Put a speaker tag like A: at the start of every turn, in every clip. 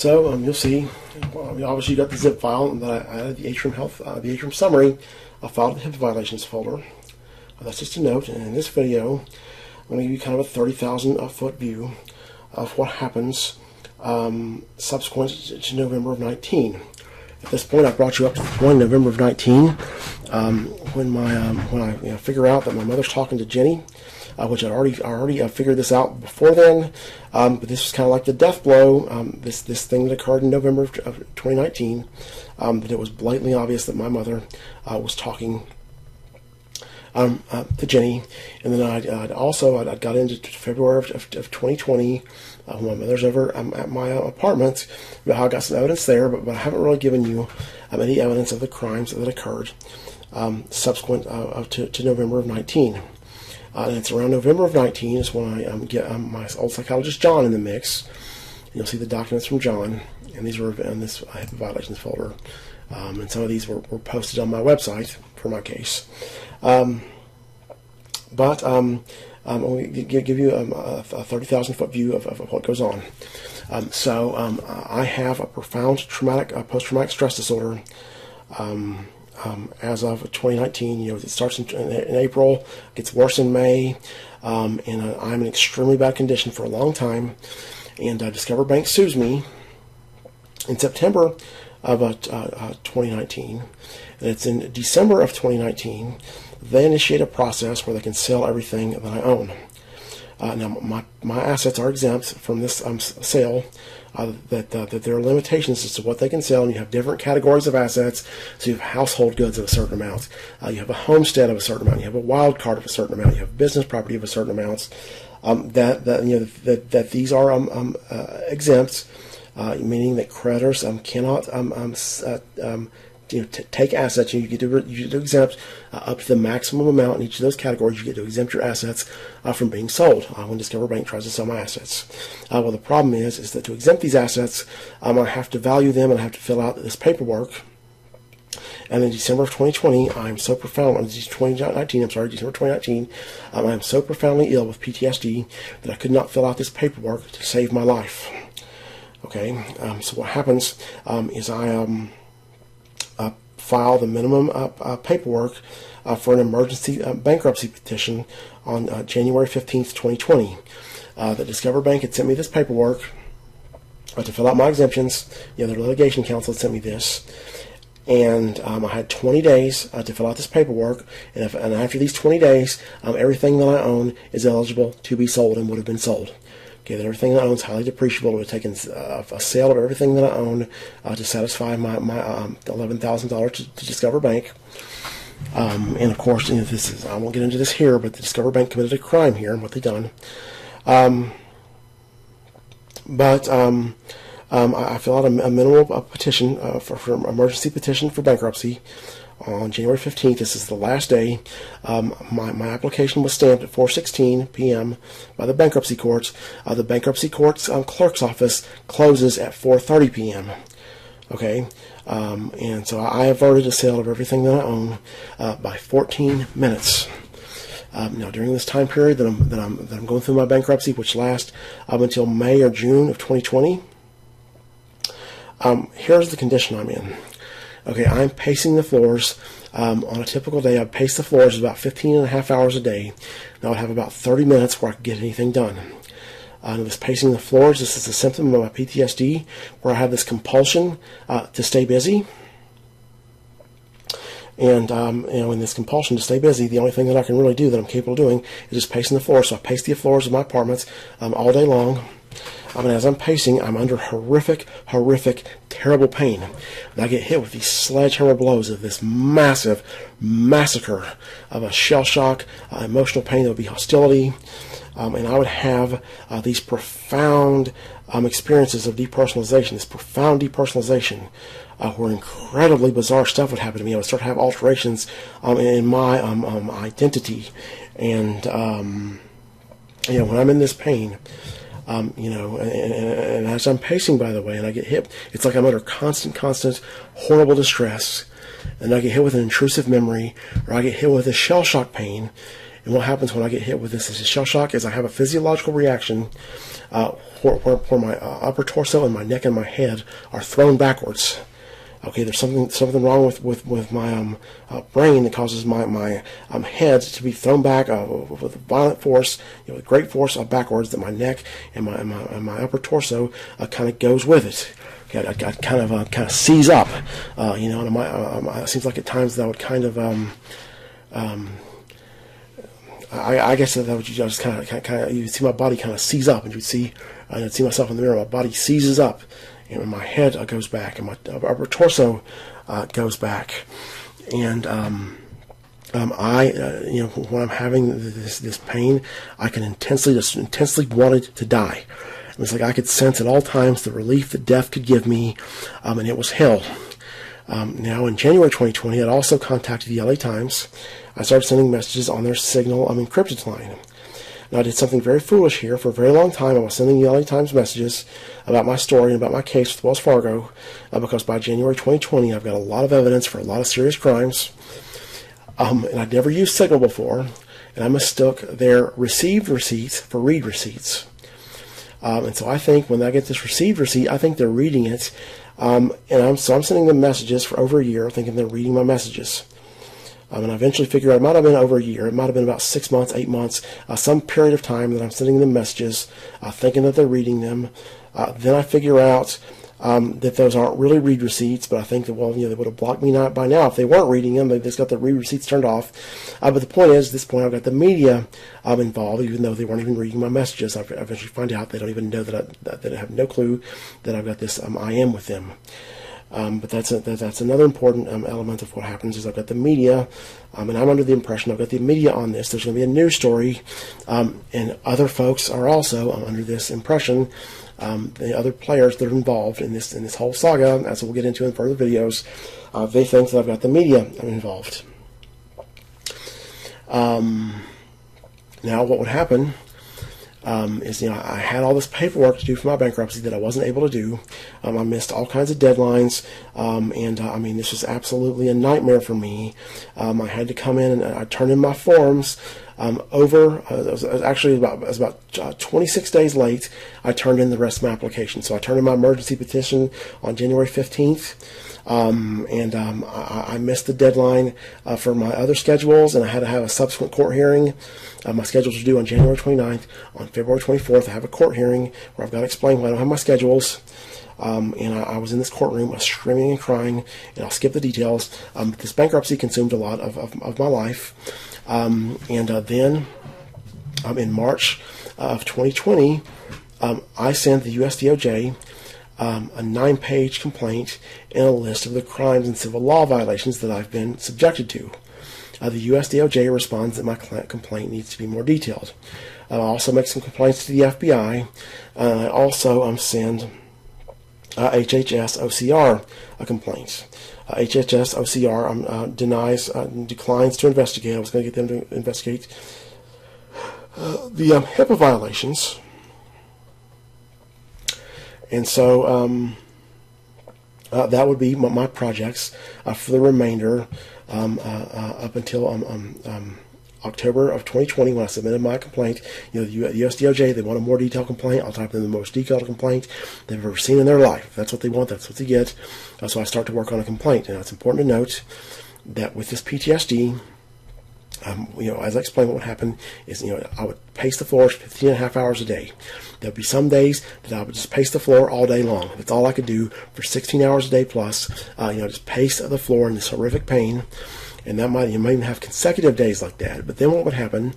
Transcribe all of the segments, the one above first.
A: So you'll see, obviously you got the zip file that I added the Atrium Health, the Atrium Summary. I filed the HIPAA violations folder. That's just a note. And in this video, I'm going to give you kind of a 30,000 foot view of what happens subsequent to November of 19. At this point, I brought you up to the point in November of 19 when I figure out that my mother's talking to Jenny, which I already figured this out before then, but this was kind of like the death blow. This thing that occurred in November of 2019, that it was blatantly obvious that my mother was talking to Jenny. And then I got into February of 2020 when my mother's over at my apartment. About how I got some evidence there, but I haven't really given you any evidence of the crimes that occurred subsequent to November of 19. And it's around November of 19 is when I get my old psychologist John in the mix. You'll see the documents from John, and these were in this HIPAA violations folder. And some of these were posted on my website for my case. But I'm going to give you a 30,000 foot view of what goes on. I have a profound post-traumatic stress disorder as of 2019. It starts in April, gets worse in May, and I'm in extremely bad condition for a long time. And Discover Bank sues me in September of 2019. And it's in December of 2019 they initiate a process where they can sell everything that I own. Now, my assets are exempt from this sale. That there are limitations as to what they can sell, and you have different categories of assets. So you have household goods of a certain amount, you have a homestead of a certain amount, you have a wild card of a certain amount, you have business property of a certain amount. That these are exempt, meaning that creditors cannot take assets. You get to exempt up to the maximum amount in each of those categories. You get to exempt your assets from being sold when Discover Bank tries to sell my assets. Well, the problem is that to exempt these assets, I have to value them and I have to fill out this paperwork. And in December of 2020, December 2019, I'm so profoundly ill with PTSD that I could not fill out this paperwork to save my life. Okay, so what happens is I file the minimum paperwork for an emergency bankruptcy petition on January 15th, 2020. The Discover Bank had sent me this paperwork to fill out my exemptions. Their litigation counsel had sent me this. And I had 20 days to fill out this paperwork. And after these 20 days, everything that I own is eligible to be sold and would have been sold. Okay, that everything that I own is highly depreciable. It would have taken a sale of everything that I own to satisfy my $11,000 to Discover Bank. And of course, I won't get into this here, but the Discover Bank committed a crime here and what they've done. I fill out a minimal petition for emergency petition for bankruptcy on January 15th. This is the last day. My application was stamped at 4:16 p.m. by the bankruptcy courts. The bankruptcy court's clerk's office closes at 4:30 p.m. Okay, and so I averted a sale of everything that I own by 14 minutes. Now, during this time period that I'm going through my bankruptcy, which lasts up until May or June of 2020, here's the condition I'm in. Okay, I'm pacing the floors. On a typical day, I'd pace the floors about 15 and a half hours a day. Now I'd have about 30 minutes where I could get anything done. This pacing the floors, this is a symptom of my PTSD, where I have this compulsion to stay busy. And, in this compulsion to stay busy, the only thing that I can really do that I'm capable of doing is just pacing the floors. So I pace the floors of my apartments all day long. And as I'm pacing, I'm under horrific, terrible pain. And I get hit with these sledgehammer blows of this massive massacre of a shell shock, emotional pain. There would be hostility. And I would have these profound experiences of depersonalization, this profound depersonalization, where incredibly bizarre stuff would happen to me. I would start to have alterations in my identity. And, when I'm in this pain, and as I'm pacing, by the way, and I get hit, it's like I'm under constant, horrible distress, and I get hit with an intrusive memory, or I get hit with a shell shock pain. And what happens when I get hit with this shell shock is I have a physiological reaction where my upper torso and my neck and my head are thrown backwards. Okay, there's something wrong with my brain that causes my head to be thrown back with violent force, with great force backwards. That my neck and my upper torso kind of goes with it. Okay, I kind of seize up, and it seems like at times that I would kind of I guess that would just kind of you see my body kind of seize up, and you'd see I'd see myself in the mirror. My body seizes up, and my head goes back, and my upper torso goes back, and when I'm having this pain, I can intensely wanted to die. It was like I could sense at all times the relief that death could give me, and it was hell. Now, in January 2020, I'd also contacted the LA Times. I started sending messages on their Signal encrypted line. Now, I did something very foolish here. For a very long time, I was sending the LA Times messages about my story and about my case with Wells Fargo, because by January 2020, I've got a lot of evidence for a lot of serious crimes. And I'd never used Signal before, and I mistook their received receipts for read receipts. And so I think when I get this received receipt, I think they're reading it. And I'm sending them messages for over a year, thinking they're reading my messages. And I eventually figured it might have been over a year. It might have been about 6 months, 8 months, some period of time that I'm sending them messages, thinking that they're reading them. Then I figure out that those aren't really read receipts, but I think that, they would have blocked me by now if they weren't reading them. They just got the read receipts turned off. But the point is, at this point, I've got the media involved, even though they weren't even reading my messages. I eventually find out they don't even know that I have no clue that I've got this IM with them. But that's another important element of what happens is I've got the media, and I'm under the impression I've got the media on this. There's going to be a news story, and other folks are also under this impression. The other players that are involved in this whole saga, as we'll get into in further videos, they think that I've got the media involved. Now, what would happen is, I had all this paperwork to do for my bankruptcy that I wasn't able to do. I missed all kinds of deadlines, and this was absolutely a nightmare for me. I had to come in and I turned in my forms. It was about 26 days late. I turned in the rest of my application. So I turned in my emergency petition on January 15th. I missed the deadline for my other schedules, and I had to have a subsequent court hearing. My schedules are due on January 29th. On February 24th, I have a court hearing where I've got to explain why I don't have my schedules. I was in this courtroom screaming and crying, and I'll skip the details. This bankruptcy consumed a lot of my life. Then in March of 2020, I sent the US DOJ a 9-page complaint and a list of the crimes and civil law violations that I've been subjected to. The US DOJ responds that my complaint needs to be more detailed. I also make some complaints to the FBI. I also send HHS OCR a complaint. HHS OCR declines to investigate. I was going to get them to investigate the HIPAA violations. And so that would be my projects for the remainder up until October of 2020, when I submitted my complaint. The US DOJ, they want a more detailed complaint. I'll type in the most detailed complaint they've ever seen in their life. If that's what they want, that's what they get. So I start to work on a complaint. And it's important to note that with this PTSD, as I explained, what would happen is, I would pace the floor 15 and a half hours a day. There'd be some days that I would just pace the floor all day long. That's all I could do for 16 hours a day plus, just pace the floor in this horrific pain. And you might even have consecutive days like that. But then what would happen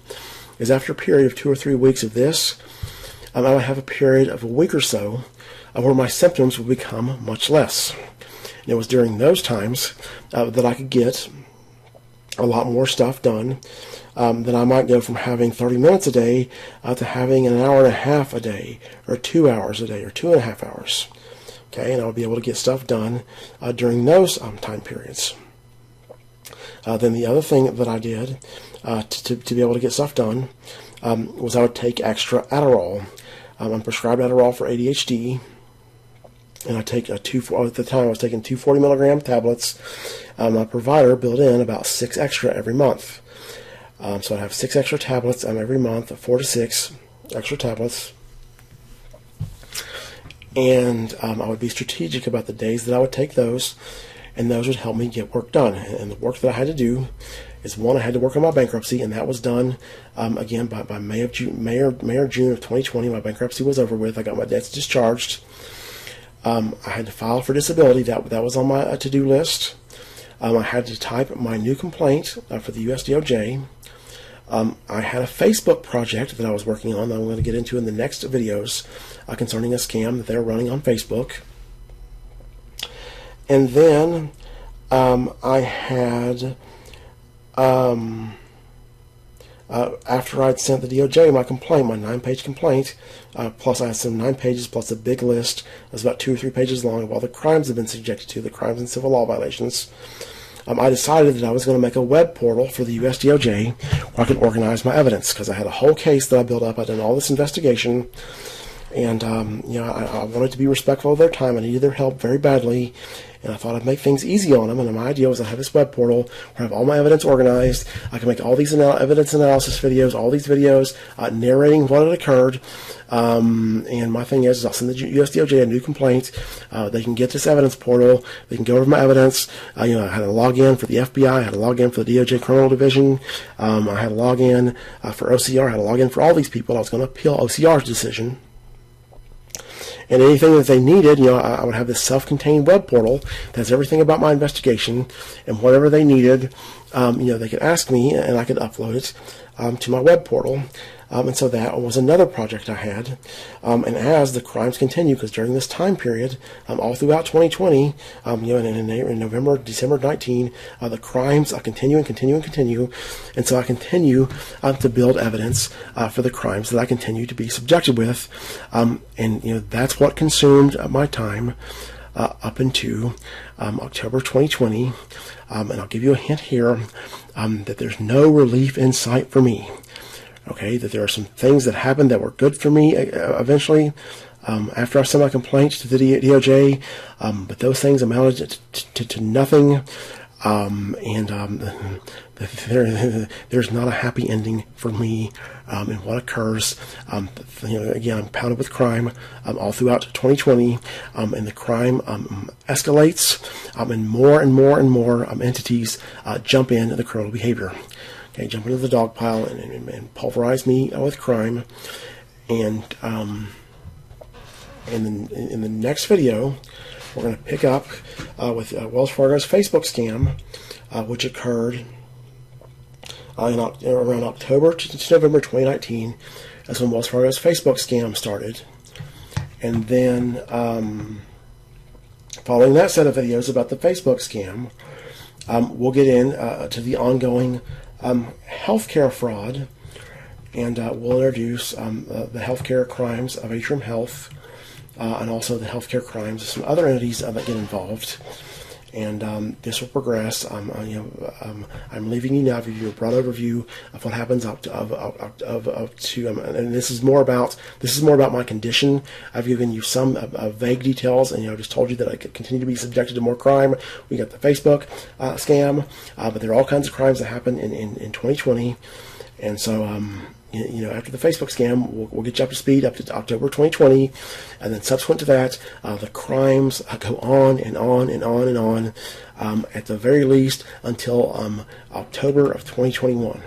A: is, after a period of 2 or 3 weeks of this, I would have a period of a week or so where my symptoms would become much less. And it was during those times that I could get a lot more stuff done. That I might go from having 30 minutes a day to having an hour and a half a day, or 2 hours a day, or 2.5 hours. Okay, and I would be able to get stuff done during those time periods. Then the other thing that I did to be able to get stuff done was I would take extra Adderall. I'm prescribed Adderall for ADHD, and I take at the time I was taking 2 40-milligram tablets. My provider built in about 6 extra every month. So I have 6 extra tablets every month, 4 to 6 extra tablets. and I would be strategic about the days that I would take those, and those would help me get work done. And the work that I had to do is, one, I had to work on my bankruptcy, and that was done again by May or June of 2020. My bankruptcy was over with. I got my debts discharged. I had to file for disability. That was on my to-do list. I had to type my new complaint for the US DOJ. I had a Facebook project that I was working on that I'm going to get into in the next videos concerning a scam that they're running on Facebook. And then I had, after I'd sent the DOJ my complaint, my 9-page complaint, plus I had some 9 pages plus a big list. It was about 2 or 3 pages long of all the crimes I've been subjected to, the crimes and civil law violations. I decided that I was going to make a web portal for the US DOJ where I could organize my evidence, because I had a whole case that I built up. I'd done all this investigation, and I wanted to be respectful of their time. I needed their help very badly, and I thought I'd make things easy on them. And my idea was I have this web portal where I have all my evidence organized. I can make all these evidence analysis videos, all these videos narrating what had occurred. And my thing is I'll send the US DOJ a new complaint. They can get this evidence portal. They can go over my evidence. I had a login for the FBI. I had a login for the DOJ Criminal Division. I had a login for OCR. I had a login for all these people. I was going to appeal OCR's decision. And anything that they needed, I would have this self-contained web portal that has everything about my investigation, and whatever they needed, they could ask me, and I could upload it to my web portal. And so that was another project I had. And as the crimes continue, because during this time period, all throughout 2020, in November, December 19, the crimes continue. And so I continue to build evidence for the crimes that I continue to be subjected with. And that's what consumed my time up into October 2020. And I'll give you a hint here that there's no relief in sight for me. Okay, that there are some things that happened that were good for me eventually after I sent my complaint to the DOJ, but those things amounted to nothing, there's not a happy ending for me in what occurs. Again, I'm pounded with crime all throughout 2020, and the crime escalates, and more entities jump in the criminal behavior. Okay, jump into the dog pile and pulverize me with crime. And in the next video, we're going to pick up with Wells Fargo's Facebook scam, which occurred around October to November 2019. That's when Wells Fargo's Facebook scam started. And then following that set of videos about the Facebook scam, we'll get to the ongoing healthcare fraud, and we'll introduce the healthcare crimes of Atrium Health, and also the healthcare crimes of some other entities that get involved. And this will progress. I'm leaving you now to give you a broad overview of what happens and this is more about my condition. I've given you some vague details, and just told you that I could continue to be subjected to more crime. We got the Facebook scam, but there are all kinds of crimes that happen in 2020, and so after the Facebook scam, we'll get you up to speed up to October 2020, and then subsequent to that, the crimes go on and on and on and on, at the very least until October of 2021.